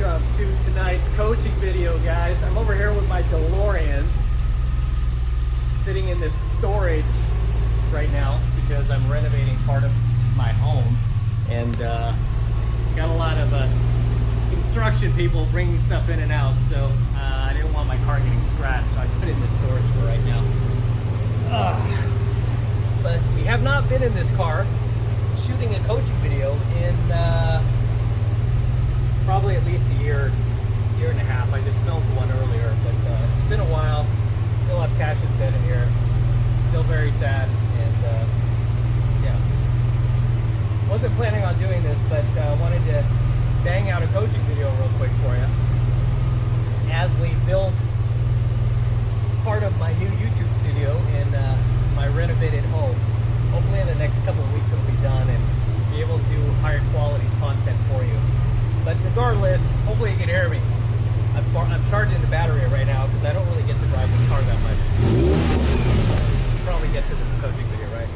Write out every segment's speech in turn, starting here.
breakup to tonight's coaching video, guys. I'm over here with my DeLorean, sitting in this storage right now because I'm renovating part of my home, and got a lot of construction people bringing stuff in and out, so I didn't want my car getting scratched, so I put it in this storage for right now. But we have not been in this car shooting a coaching video in probably at least a year and a half. I just filmed one earlier, but it's been a while. Still have Cassius dead in here. Still very sad, and yeah. Wasn't planning on doing this, but wanted to bang out a coaching video real quick for you as we build part of my new YouTube studio in my renovated home. Hopefully in the next couple of weeks it'll be done and be able to do higher quality content for you. But regardless, hopefully you can hear me. I'm charging the battery right now because I don't really get to drive the car that much. Probably get to the coaching video, right?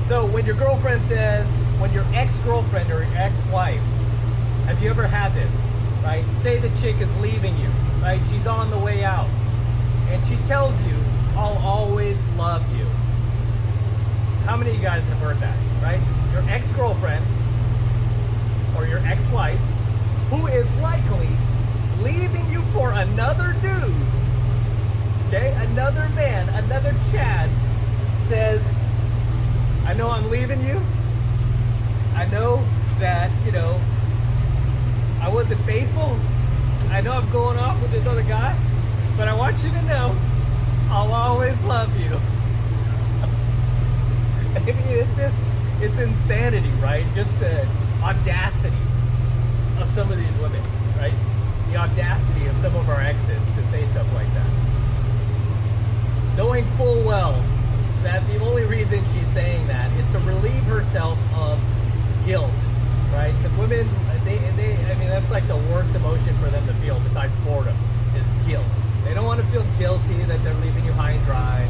So when your girlfriend says, when your ex-girlfriend or your ex-wife, have you ever had this, right? Say the chick is leaving you, right? She's on the way out, and she tells you, "I'll always love you." How many of you guys have heard that, right? Your ex-girlfriend or your ex-wife, who is likely leaving you for another dude, okay? Another man, another Chad, says, "I know I'm leaving you. I know that, I wasn't faithful. I know I'm going off with this other guy, but I want you to know I'll always love you." I mean, it's insanity, right? Just the audacity of some of these women, right? The audacity of some of our exes to say stuff like that. Knowing full well that the only reason she's saying that is to relieve herself of guilt, right? Because women, I mean, that's like the worst emotion for them to feel besides boredom, is guilt. They don't want to feel guilty that they're leaving you high and dry.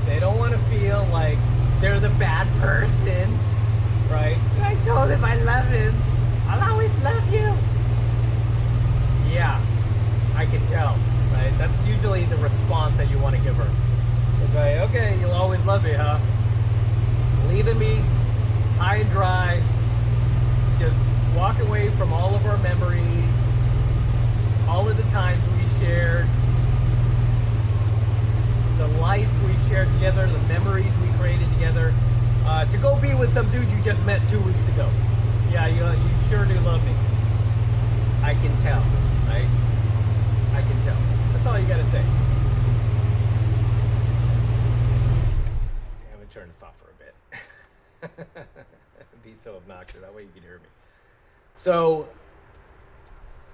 They don't want to feel like they're the bad person, right? I told him I love him. I'll always love you. Yeah, I can tell, right? That's usually the response that you want to give her. It's like, okay, you'll always love me, huh? Leaving me high and dry, just walk away from all of our memories, all of the times we shared, the life we shared together, the memories we created together, to go be with some dude you just met 2 weeks ago. Yeah, you sure do love me. I can tell, right? I can tell. That's all you gotta say. I'm gonna turn this off for a bit. It'd be so obnoxious, that way you can hear me. So,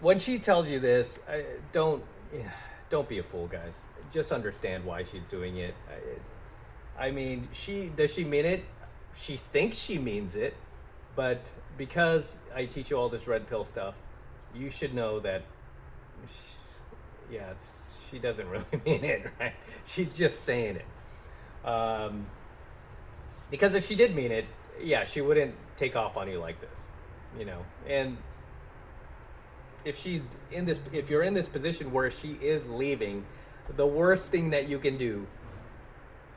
when she tells you this, don't be a fool, guys. Just understand why she's doing it. I mean, does she mean it? She thinks she means it, but because I teach you all this red pill stuff, you should know that, she doesn't really mean it, right? She's just saying it. Because if she did mean it, she wouldn't take off on you like this, And if you're in this position where she is leaving, the worst thing that you can do,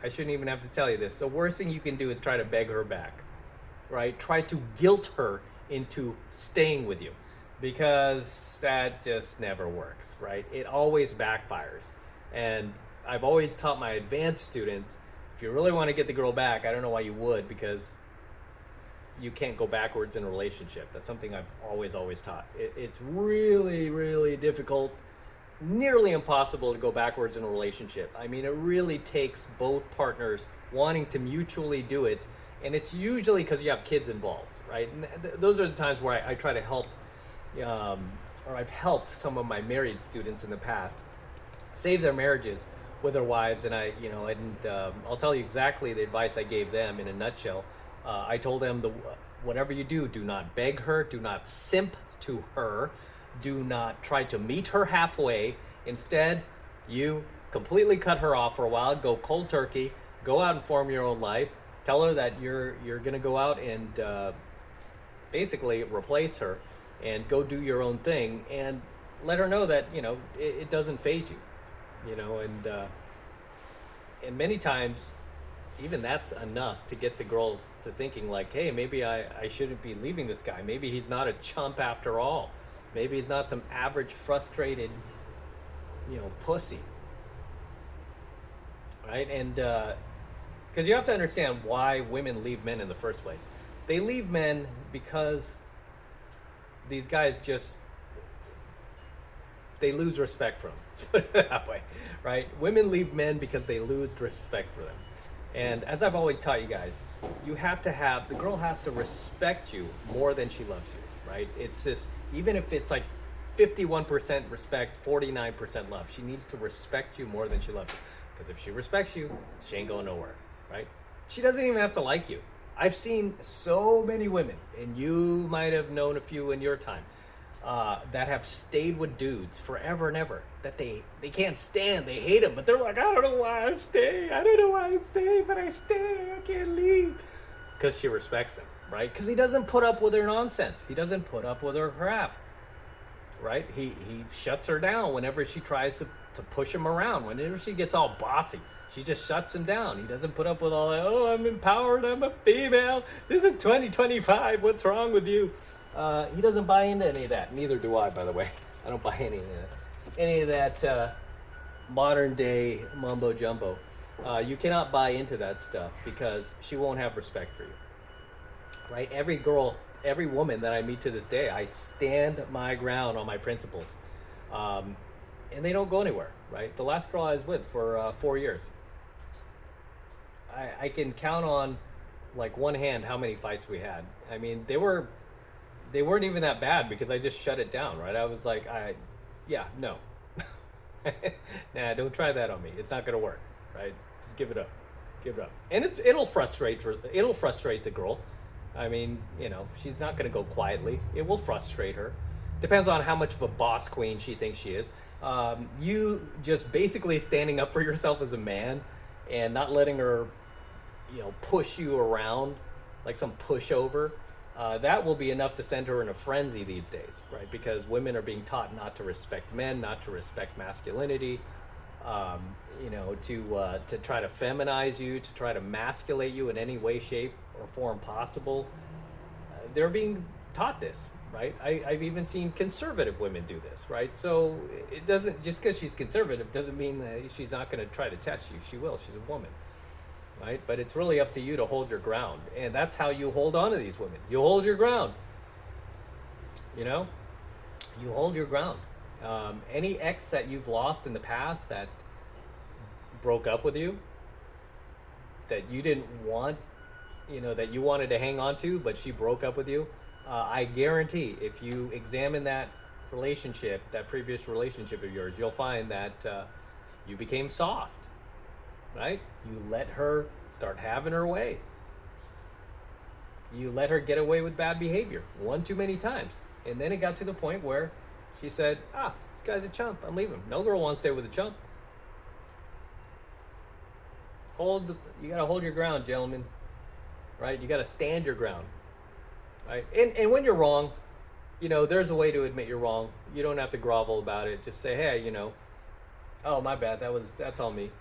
I shouldn't even have to tell you this, the worst thing you can do is try to beg her back, right? Try to guilt her into staying with you, because that just never works, right? It always backfires. And I've always taught my advanced students, if you really want to get the girl back, I don't know why you would, because you can't go backwards in a relationship. That's something I've always taught. It's really, really difficult, nearly impossible to go backwards in a relationship. I mean, it really takes both partners wanting to mutually do it, and it's usually because you have kids involved, right? And those are the times where I try to help, or I've helped some of my married students in the past save their marriages with their wives, and I'll tell you exactly the advice I gave them in a nutshell. I told them, whatever you do not beg her, do not simp to her, do not try to meet her halfway. Instead, you completely cut her off for a while, go cold turkey, go out and form your own life, tell her that you're gonna go out and basically replace her, and go do your own thing, and let her know that it doesn't faze you, and many times even that's enough to get the girl to thinking like, hey, maybe I shouldn't be leaving this guy. Maybe he's not a chump after all. Maybe he's not some average frustrated pussy, right? And because you have to understand why women leave men in the first place. They leave men because these guys they lose respect for them. Let's put it that way, right? Women leave men because they lose respect for them. And as I've always taught you guys, the girl has to respect you more than she loves you, right? It's this, even if it's like 51% respect, 49% love, she needs to respect you more than she loves you. Because if she respects you, she ain't going nowhere, right? She doesn't even have to like you. I've seen so many women, and you might have known a few in your time, that have stayed with dudes forever and ever, that they can't stand, they hate them, but they're like, I don't know why I stay, but I stay, I can't leave. Because she respects him, right? Because he doesn't put up with her nonsense. He doesn't put up with her crap, right? He shuts her down whenever she tries to push him around. Whenever she gets all bossy, she just shuts him down. He doesn't put up with all that, oh, I'm empowered, I'm a female, this is 2025, what's wrong with you? He doesn't buy into any of that. Neither do I, by the way. I don't buy any of that modern day mumbo jumbo. You cannot buy into that stuff because she won't have respect for you, right? Every girl, every woman that I meet to this day, I stand my ground on my principles, and they don't go anywhere, right? The last girl I was with for 4 years, I can count on like one hand how many fights we had. I mean, they weren't even that bad because I just shut it down, right? I was like, no. Nah, don't try that on me. It's not gonna work, right? Just give it up. And it'll frustrate the girl. I mean, she's not gonna go quietly. It will frustrate her. Depends on how much of a boss queen she thinks she is. You just basically standing up for yourself as a man and not letting her, push you around like some pushover. That will be enough to send her in a frenzy these days, right? Because women are being taught not to respect men, not to respect masculinity, to try to feminize you, to try to masculate you in any way, shape, or form possible. They're being taught this, right? I've even seen conservative women do this, right? So it doesn't, just because she's conservative doesn't mean that she's not going to try to test you. She will. She's a woman. Right? But it's really up to you to hold your ground. And that's how you hold on to these women. You hold your ground. You hold your ground. Any ex that you've lost in the past that broke up with you, that you didn't want, that you wanted to hang on to, but she broke up with you, I guarantee if you examine that relationship, that previous relationship of yours, you'll find that you became soft. Right? You let her start having her way. You let her get away with bad behavior one too many times. And then it got to the point where she said, this guy's a chump, I'm leaving. No girl wants to stay with a chump. You gotta hold your ground, gentlemen. Right? You gotta stand your ground. Right? And when you're wrong, there's a way to admit you're wrong. You don't have to grovel about it. Just say, hey, oh, my bad, that's on me.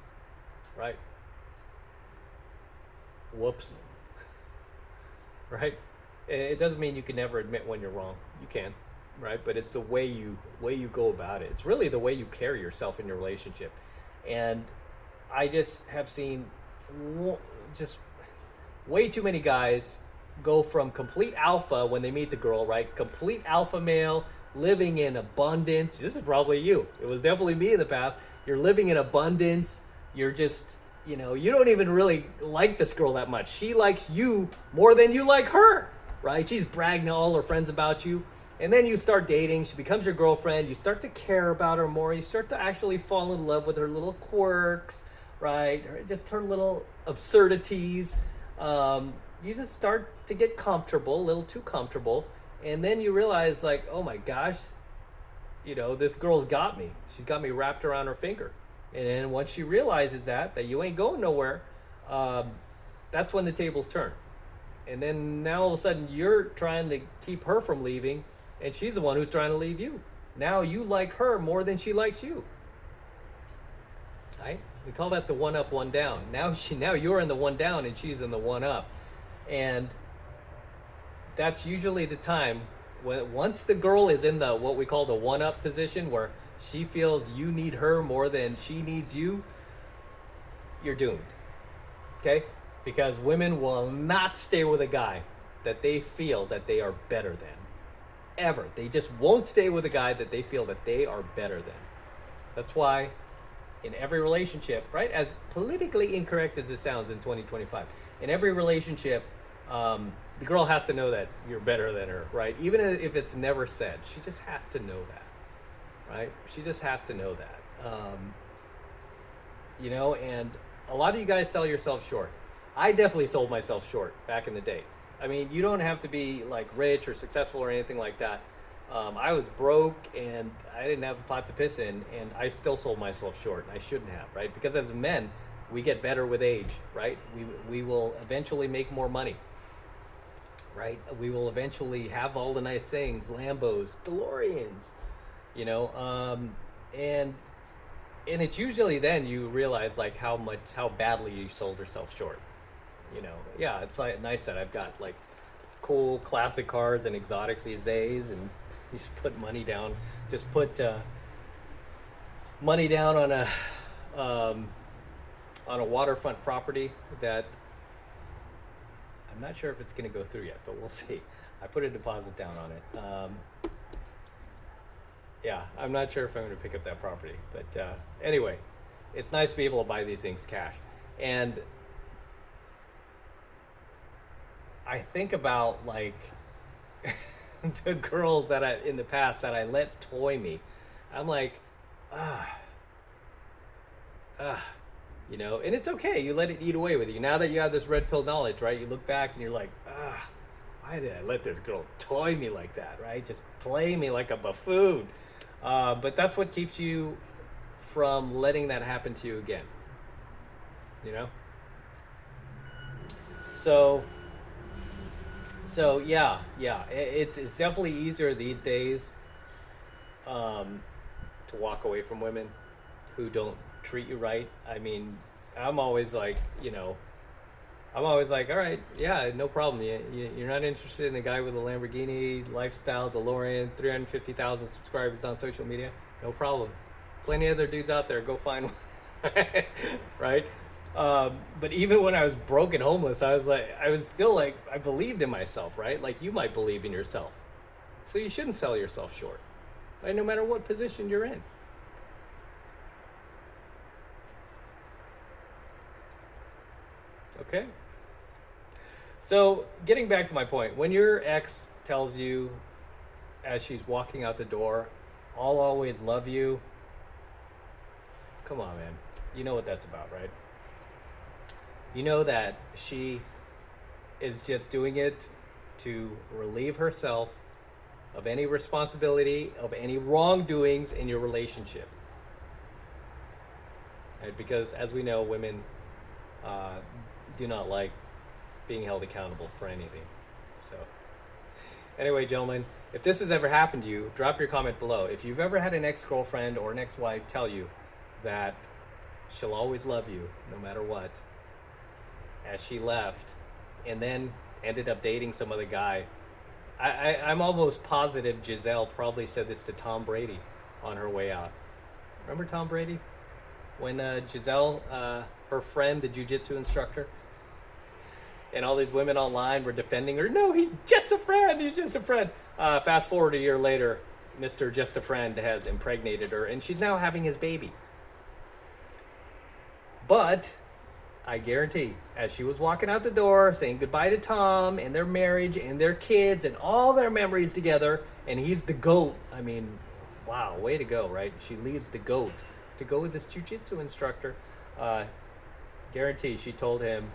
Right? Whoops. Right? It doesn't mean you can never admit when you're wrong. You can, right? But it's the way you go about it. It's really the way you carry yourself in your relationship. And I just have seen just way too many guys go from complete alpha when they meet the girl, right? Complete alpha male, living in abundance. This is probably you. It was definitely me in the past. You're living in abundance. You're just, you don't even really like this girl that much. She likes you more than you like her, right? She's bragging to all her friends about you. And then you start dating. She becomes your girlfriend. You start to care about her more. You start to actually fall in love with her little quirks, right? Just her little absurdities. You just start to get comfortable, a little too comfortable. And then you realize, like, oh my gosh, this girl's got me. She's got me wrapped around her finger. And then once she realizes that you ain't going nowhere, that's when the tables turn. And then now all of a sudden you're trying to keep her from leaving, and she's the one who's trying to leave you. Now you like her more than she likes you. Right? We call that the one up, one down. Now you're in the one down and she's in the one up. And that's usually the time when once the girl is in the what we call the one up position, where she feels you need her more than she needs you, you're doomed. Okay? Because women will not stay with a guy that they feel that they are better than. Ever. They just won't stay with a guy that they feel that they are better than. That's why in every relationship, right, as politically incorrect as it sounds in 2025, in every relationship, the girl has to know that you're better than her, right? Even if it's never said, she just has to know that, right? She just has to know that. You know, and a lot of you guys sell yourself short. I definitely sold myself short back in the day. I mean, you don't have to be like rich or successful or anything like that. I was broke and I didn't have a pot to piss in, and I still sold myself short. I shouldn't have, right? Because as men, we get better with age, right? We will eventually make more money, right? We will eventually have all the nice things, Lambos, DeLoreans, you know, and it's usually then you realize like how badly you sold yourself short. You know, yeah, it's like nice that I've got like cool classic cars and exotics these days, and you just put money down. Just put money down on a waterfront property that I'm not sure if it's going to go through yet, but we'll see. I put a deposit down on it. Yeah, I'm not sure if I'm going to pick up that property, but anyway, it's nice to be able to buy these things cash. And I think about like the girls that in the past that I let toy me. I'm like, you know, and it's okay. You let it eat away with you. Now that you have this red pill knowledge, right? You look back and you're like, why did I let this girl toy me like that, right? Just play me like a buffoon. But that's what keeps you from letting that happen to you again, you know? So yeah, it's definitely easier these days to walk away from women who don't treat you right. I mean, I'm always like, you know, all right, yeah, no problem. You're not interested in a guy with a Lamborghini, lifestyle, DeLorean, 350,000 subscribers on social media? No problem. Plenty of other dudes out there. Go find one. Right? But even when I was broke and homeless, I was still like, I believed in myself, right? Like you might believe in yourself. So you shouldn't sell yourself short, right? No matter what position you're in. Okay? So getting back to my point, when your ex tells you as she's walking out the door, I'll always love you, come on, man. You know what that's about, right? You know that she is just doing it to relieve herself of any responsibility, of any wrongdoings in your relationship. Right? Because as we know, women do not like being held accountable for anything. So anyway, gentlemen, if this has ever happened to you, drop your comment below. If you've ever had an ex-girlfriend or an ex-wife tell you that she'll always love you no matter what, as she left and then ended up dating some other guy, I'm almost positive Giselle probably said this to Tom Brady on her way out. Remember Tom Brady? When Giselle, her friend, the jiu-jitsu instructor, and all these women online were defending her. No, he's just a friend. He's just a friend. Fast forward a year later, Mr. Just a Friend has impregnated her, and she's now having his baby. But I guarantee, as she was walking out the door, saying goodbye to Tom and their marriage and their kids and all their memories together, and he's the GOAT. I mean, wow, way to go, right? She leaves the GOAT to go with this jiu-jitsu instructor. Guarantee she told him,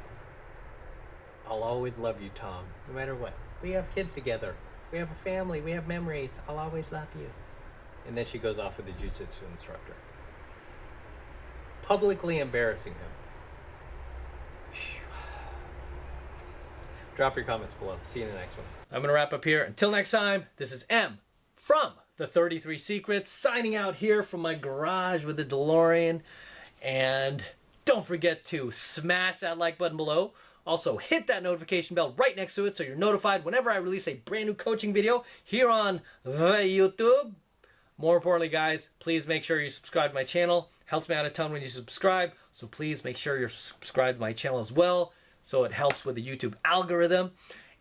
I'll always love you, Tom, no matter what. We have kids together. We have a family. We have memories. I'll always love you. And then she goes off with the jiu-jitsu instructor, publicly embarrassing him. Drop your comments below. See you in the next one. I'm going to wrap up here. Until next time, this is M from the 33 Secrets, signing out here from my garage with the DeLorean. And don't forget to smash that like button below. Also, hit that notification bell right next to it so you're notified whenever I release a brand new coaching video here on the YouTube. More importantly, guys, please make sure you subscribe to my channel. Helps me out a ton when you subscribe, so please make sure you're subscribed to my channel as well, so it helps with the YouTube algorithm.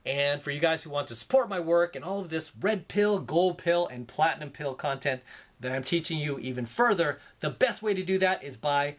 And for you guys who want to support my work and all of this red pill, gold pill, and platinum pill content that I'm teaching you even further, the best way to do that is by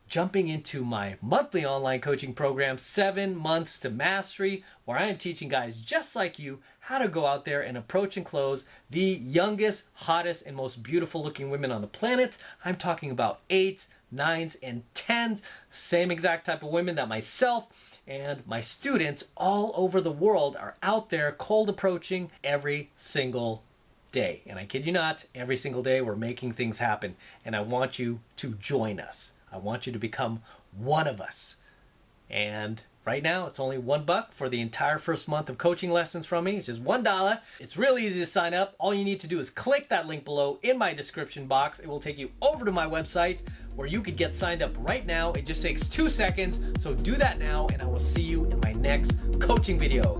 jumping into my monthly online coaching program, 7 Months to Mastery, where I am teaching guys just like you how to go out there and approach and close the youngest, hottest, and most beautiful looking women on the planet. I'm talking about 8s, 9s, and 10s, same exact type of women that myself and my students all over the world are out there cold approaching every single day. And I kid you not, every single day we're making things happen, and I want you to join us. I want you to become one of us. And right now, it's only $1 for the entire first month of coaching lessons from me. It's just $1. It's really easy to sign up. All you need to do is click that link below in my description box. It will take you over to my website where you could get signed up right now. It just takes 2 seconds. So do that now, and I will see you in my next coaching video.